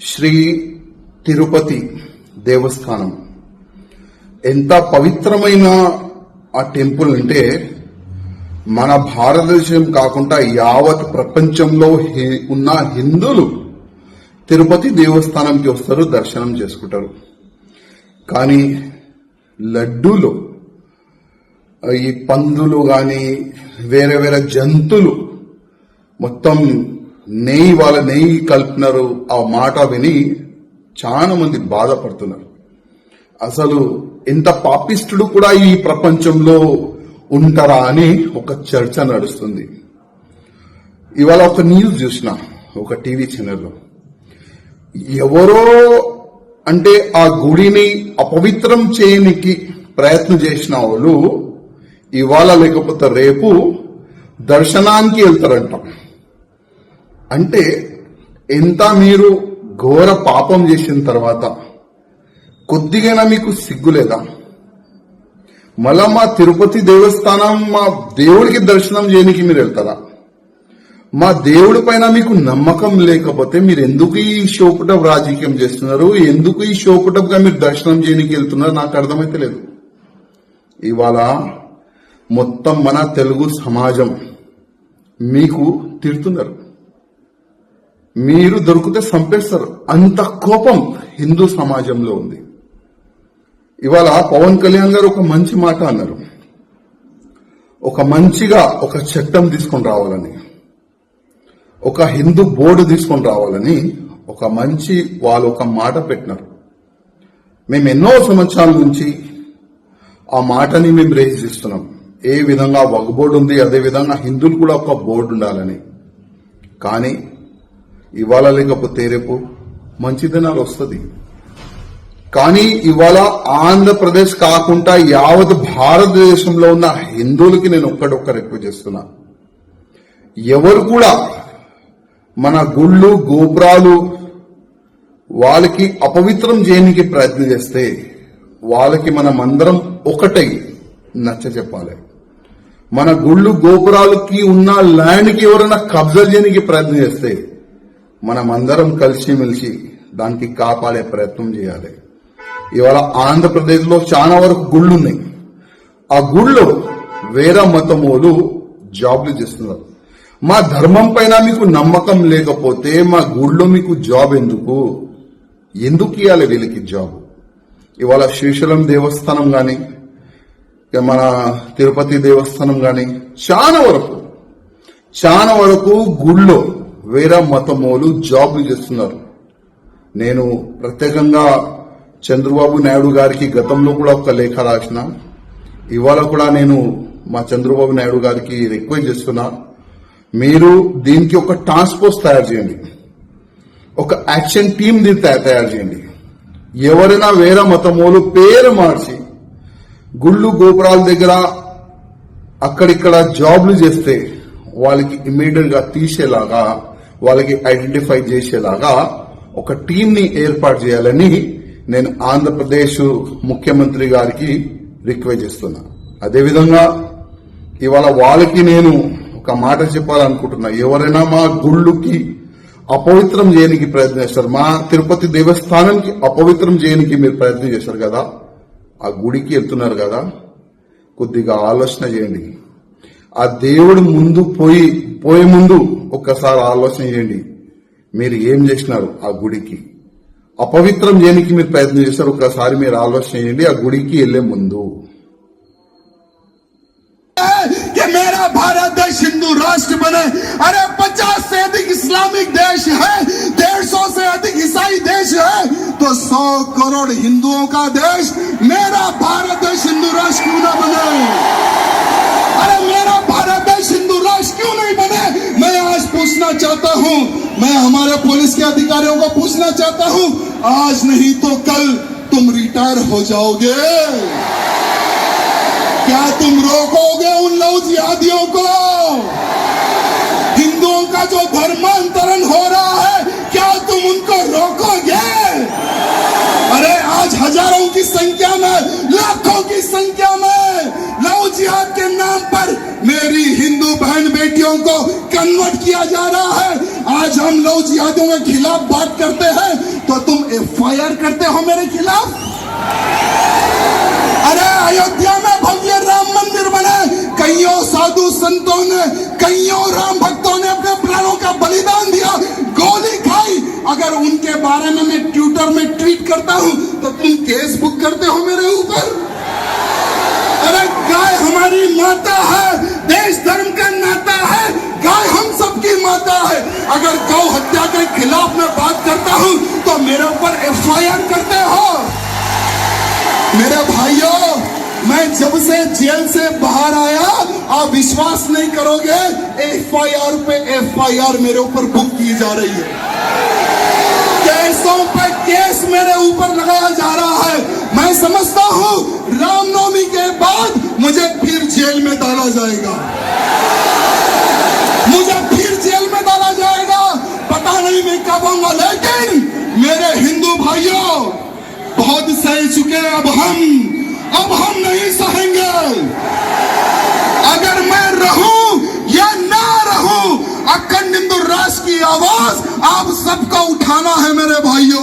శ్రీ తిరుపతి దేవస్థానం ఎంత పవిత్రమైన ఆ టెంపుల్ అంటే మన భారతదేశం కాకుండా యావత్ ప్రపంచంలో ఉన్న హిందువులు తిరుపతి దేవస్థానంకి వస్తారు, దర్శనం చేసుకుంటారు. కానీ లడ్డూలు, ఈ పందులు గాని వేరే వేరే జంతువులు మొత్తం నెయ్యి కలిపినారు. ఆ మాట విని చాలా మంది బాధపడుతున్నారు. అసలు ఎంత పాపిష్టుడు కూడా ఈ ప్రపంచంలో ఉంటారా అని ఒక చర్చ నడుస్తుంది. ఇవాళ ఒక న్యూస్ చూసిన ఒక టీవీ ఛానల్లో, ఎవరో అంటే ఆ గుడిని అపవిత్రం చేయనికి ప్రయత్నం చేసిన వాళ్ళు ఇవాళ లేకపోతే రేపు దర్శనానికి వెళ్తారంట. అంటే ఎంత మీరు ఘోర పాపం చేసిన తర్వాత కొద్దిగా మీకు సిగ్గులేదా? మళ్ళా మా తిరుపతి దేవస్థానం మా దేవుడికి దర్శనం చేయడానికి మీరు వెళ్తారా? మా దేవుడి పైన మీకు నమ్మకం లేకపోతే మీరు ఎందుకు ఈ షోపుటప్ రాజకీయం చేస్తున్నారు? ఎందుకు ఈ షోపుటప్ గా మీరు దర్శనం చేయడానికి వెళ్తున్నారు? నాకు అర్థమైతే లేదు. ఇవాళ మొత్తం మన తెలుగు సమాజం మీకు తిడుతున్నారు, మీరు దొరికితే చంపేస్తారు. అంత కోపం హిందూ సమాజంలో ఉంది. ఇవాళ పవన్ కళ్యాణ్ గారు ఒక మంచి మాట అన్నారు, ఒక మంచిగా ఒక చట్టం తీసుకొని రావాలని, ఒక హిందూ బోర్డు తీసుకొని రావాలని ఒక మంచి వాళ్ళు ఒక మాట పెట్టినారు. మేము ఎన్నో సంవత్సరాల నుంచి ఆ మాటని మేము రేజ్ చేస్తున్నాం. ఏ విధంగా వక్ బోర్డు ఉంది, అదే విధంగా హిందువులు కూడా ఒక బోర్డు ఉండాలని. కానీ ఇవాళ లేకపోతే రేపు మంచి దినాలు వస్తుంది. కానీ ఇవాళ ఆంధ్రప్రదేశ్ కాకుండా యావత్ భారతదేశంలో ఉన్న హిందువులకి నేను ఒక్క రిక్వెస్ట్ చేస్తున్నా, ఎవరు కూడా మన గుళ్ళు గోపురాలు వాళ్ళకి అపవిత్రం చేయడానికి ప్రయత్నం చేస్తే వాళ్ళకి మనమందరం ఒకటై నచ్చ చెప్పాలి. మన గుళ్ళు గోపురాలకి ఉన్న ల్యాండ్కి ఎవరైనా కబ్జా చేయడానికి ప్రయత్నం చేస్తే మనమందరం కలిసిమెలిసి దానికి కాపాడే ప్రయత్నం చేయాలి. ఇవాళ ఆంధ్రప్రదేశ్ లో చాలా వరకు గుళ్ళు ఉన్నాయి. ఆ గుళ్ళో వేరే మతమోలు జాబ్లు చేస్తున్నారు. మా ధర్మం పైన మీకు నమ్మకం లేకపోతే మా గుళ్ళో మీకు జాబ్ ఎందుకు ఇవ్వాలి వీళ్ళకి జాబ్? ఇవాళ శ్రీశైలం దేవస్థానం గాని మన తిరుపతి దేవస్థానం గాని చాలా వరకు గుళ్ళో వేరే మతమోలు జాబ్లు చేస్తున్నారు. నేను ప్రత్యేకంగా చంద్రబాబు నాయుడు గారికి గతంలో కూడా ఒక లేఖ రాసిన, ఇవాళ కూడా నేను మా చంద్రబాబు నాయుడు గారికి రిక్వెస్ట్ చేస్తున్నా, మీరు దీనికి ఒక టాస్క్ ఫోర్స్ తయారు చేయండి, ఒక యాక్షన్ టీమ్ తయారు చేయండి. ఎవరైనా వేరే మతమోలు పేరు మార్చి గుళ్ళు గోపురాల దగ్గర అక్కడిక్కడ జాబ్లు చేస్తే వాళ్ళకి ఇమ్మీడియట్ గా తీసేలాగా, వాళ్ళకి ఐడెంటిఫై చేసేలాగా ఒక టీం ని ఏర్పాటు చేయాలని నేను ఆంధ్రప్రదేశ్ ముఖ్యమంత్రి గారికి రిక్వెస్ట్ చేస్తున్నా. అదేవిధంగా ఇవాళ వాళ్ళకి నేను ఒక మాట చెప్పాలనుకుంటున్నా, ఎవరైనా మా గుళ్ళుకి అపవిత్రం చేయడానికి ప్రయత్నం చేస్తారు, మా తిరుపతి దేవస్థానానికి అపవిత్రం చేయడానికి మీరు ప్రయత్నం చేశారు కదా, ఆ గుడికి వెళ్తున్నారు కదా, కొద్దిగా ఆలోచన చేయండి. ఆ దేవుడు ముందు పోయే ముందు ఒక్కసారి ఆలోచన చేయండి, మీరు ఏం చేసినారు ఆ గుడికి. అపవిత్రం చేయడానికి మీరు ప్రయత్నం చేశారు, ఒక్కసారి మీరు ఆలోచన చేయండి ఆ గుడికి వెళ్లే ముందు. मेरा भारत देश हिंदू राष्ट्र बने। अरे 50 से अधिक इस्लामिक देश है, 150 से अधिक ईसाई देश है, तो 100 करोड़ हिंदुओं का देश मेरा भारत देश हिंदू राष्ट्र क्यों ना बने? अरे मेरा भारत देश हिंदू राष्ट्र क्यों नहीं बने? मैं आज पूछना चाहता हूँ, मैं हमारे पुलिस के अधिकारियों को पूछना चाहता हूँ, आज नहीं तो कल तुम रिटायर हो जाओगे। क्या तुम रोकोगे उन लव जिहादियों को? हिंदुओं का जो धर्मांतरण हो रहा है, क्या तुम उनको रोकोगे? अरे आज हजारों की संख्या में, लाखों की संख्या में लव जिहाद के नाम पर मेरी हिंदू बहन बेटियों को कन्वर्ट किया जा रहा है। आज हम लोग जिहादियों के खिलाफ बात करते हैं तो तुम FIR करते हो मेरे खिलाफ। अरे अयोध्या में भव्य राम मंदिर बने, कईयों साधु संतों ने, कईयों राम भक्तों ने अपने प्राणों का बलिदान दिया, गोली खाई। अगर उनके बारे में मैं ट्विटर में ट्वीट करता हूं तो तुम केस बुक करते हो मेरे ऊपर। अरे गाय हमारी माता है, देश धर्म का नाता है, गाय हम सबकी माता है। अगर गौ हत्या के खिलाफ मैं बात करता हूं तो मेरे ऊपर FIR करते हो। मेरे भाइयों, मैं जब से जेल से बाहर आया, आप विश्वास नहीं करोगे, FIR पे FIR मेरे ऊपर बुक की जा रही है, केसों पे केस मेरे ऊपर लगाया जा रहा है। मैं समझता हूं रामनवमी के बाद मुझे फिर जेल में डाला जाएगा, मुझे फिर जेल में डाला जाएगा, पता नहीं मैं कब आऊंगा। लेकिन मेरे हिंदू भाइयों, बहुत सह चुके, अब हम नहीं सहेंगे। अगर मैं रहूं या ना रहूं, अखंड हिंदू राष्ट्र की आवाज आप सबको उठाना है मेरे भाइयों।